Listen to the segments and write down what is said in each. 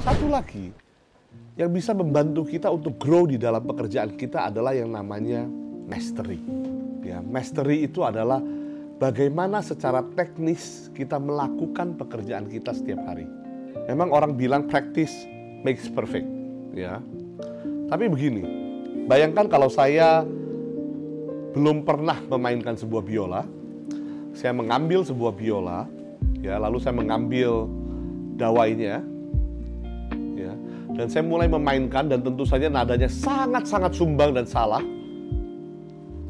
Satu lagi yang bisa membantu kita untuk grow di dalam pekerjaan kita adalah yang namanya mastery. Ya, mastery itu adalah bagaimana secara teknis kita melakukan pekerjaan kita setiap hari. Memang orang bilang practice makes perfect, ya. Tapi begini, bayangkan kalau saya belum pernah memainkan sebuah biola, saya mengambil sebuah biola, ya, lalu saya mengambil dawainya, ya, dan saya mulai memainkan, dan tentu saja nadanya sangat-sangat sumbang dan salah.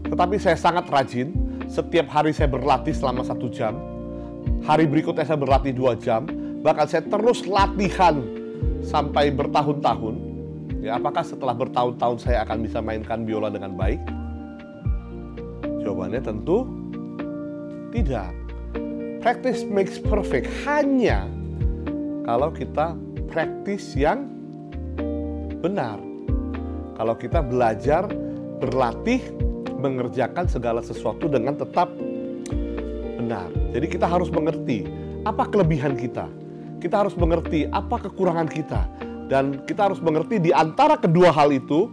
Tetapi saya sangat rajin, setiap hari saya berlatih selama 1 jam, hari berikutnya saya berlatih 2 jam, bahkan saya terus latihan sampai bertahun-tahun. Ya, apakah setelah bertahun-tahun saya akan bisa mainkan biola dengan baik? Jawabannya tentu tidak. Practice makes perfect hanya kalau kita practice yang benar. Kalau kita belajar, berlatih, mengerjakan segala sesuatu dengan tetap benar. Jadi kita harus mengerti apa kelebihan kita. Kita harus mengerti apa kekurangan kita. Dan kita harus mengerti di antara kedua hal itu,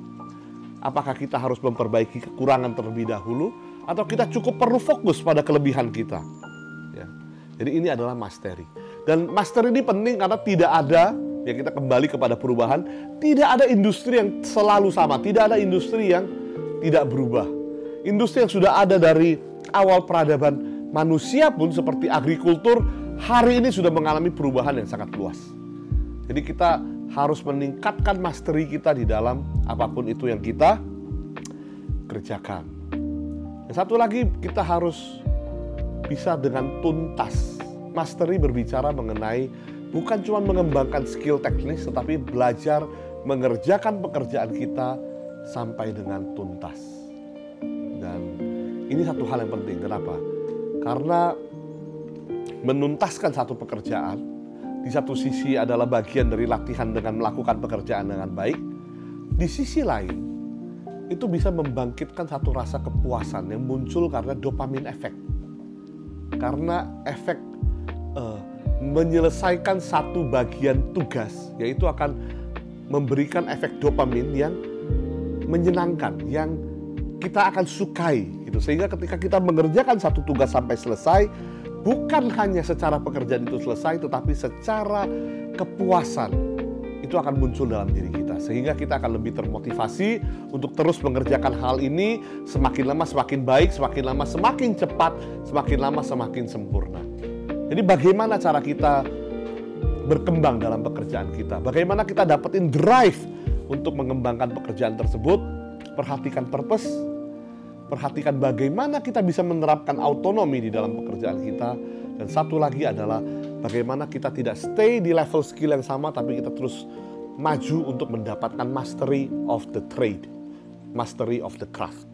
apakah kita harus memperbaiki kekurangan terlebih dahulu, atau kita cukup perlu fokus pada kelebihan kita. Ya. Jadi ini adalah mastery. Dan mastery ini penting karena tidak ada, ya kita kembali kepada perubahan, tidak ada industri yang selalu sama, tidak ada industri yang tidak berubah. Industri yang sudah ada dari awal peradaban manusia pun seperti agrikultur, hari ini sudah mengalami perubahan yang sangat luas. Jadi kita harus meningkatkan mastery kita di dalam apapun itu yang kita kerjakan. Dan satu lagi, kita harus bisa dengan tuntas. Mastery berbicara mengenai bukan cuma mengembangkan skill teknis, tetapi belajar mengerjakan pekerjaan kita sampai dengan tuntas. Dan ini satu hal yang penting. Kenapa? Karena menuntaskan satu pekerjaan, di satu sisi adalah bagian dari latihan dengan melakukan pekerjaan dengan baik. Di sisi lain, itu bisa membangkitkan satu rasa kepuasan yang muncul karena dopamin efek. Karena efek menyelesaikan satu bagian tugas, yaitu akan memberikan efek dopamin yang menyenangkan, yang kita akan sukai. Gitu. Sehingga ketika kita mengerjakan satu tugas sampai selesai, bukan hanya secara pekerjaan itu selesai, tetapi secara kepuasan itu akan muncul dalam diri kita. Sehingga kita akan lebih termotivasi untuk terus mengerjakan hal ini. Semakin lama semakin baik, semakin lama semakin cepat, semakin lama semakin sempurna. Jadi bagaimana cara kita berkembang dalam pekerjaan kita? Bagaimana kita dapetin drive untuk mengembangkan pekerjaan tersebut? Perhatikan purpose, perhatikan bagaimana kita bisa menerapkan autonomi di dalam pekerjaan kita. Dan satu lagi adalah bagaimana kita tidak stay di level skill yang sama, tapi kita terus maju untuk mendapatkan mastery of the trade, mastery of the craft.